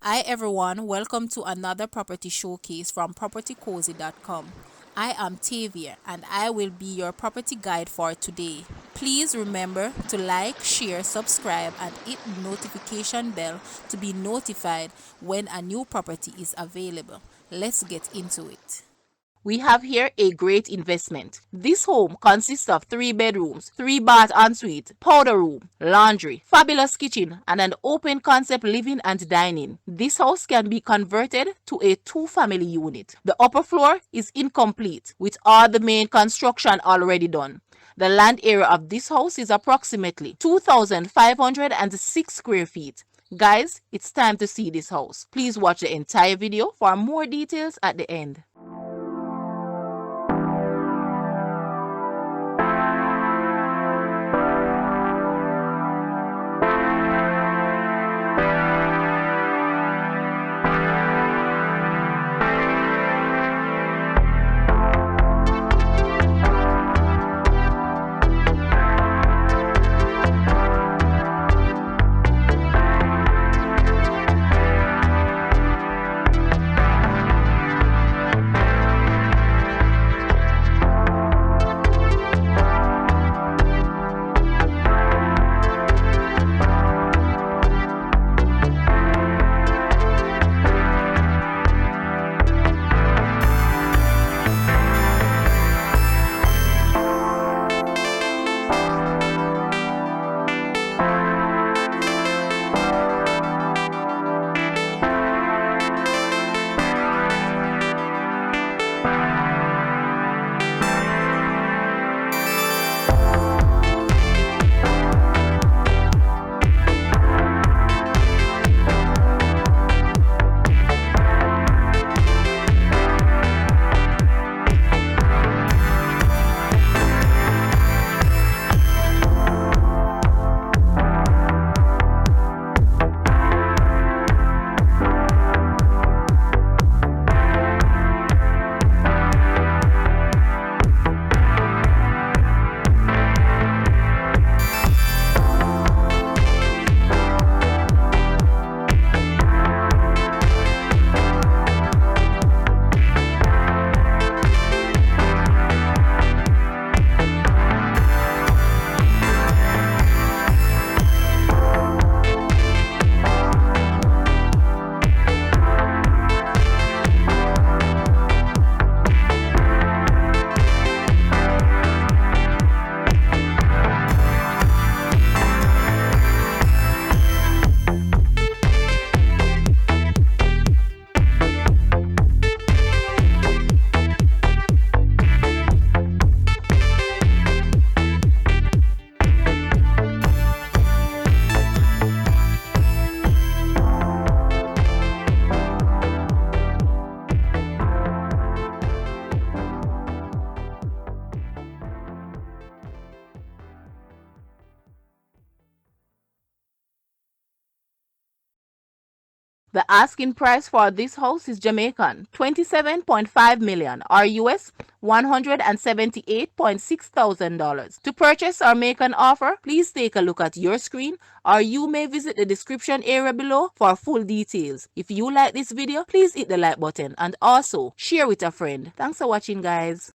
Hi everyone, welcome to another property showcase from propertycozy.com. I am Tavia and I will be your property guide for today. Please remember to like, share, subscribe and hit the notification bell to be notified when a new property is available. Let's get into it. We have here a great investment. This home consists of 3 bedrooms, 3 bath ensuite, powder room, laundry, fabulous kitchen, and an open concept living and dining. This house can be converted to a 2-family unit. The upper floor is incomplete with all the main construction already done. The land area of this house is approximately 2,506 square feet. Guys, it's time to see this house. Please watch the entire video for more details at the end. The asking price for this house is Jamaican 27.5 million or US $178,600. To purchase or make an offer, please take a look at your screen or you may visit the description area below for full details. If you like this video, please hit the like button and also share with a friend. Thanks for watching, guys.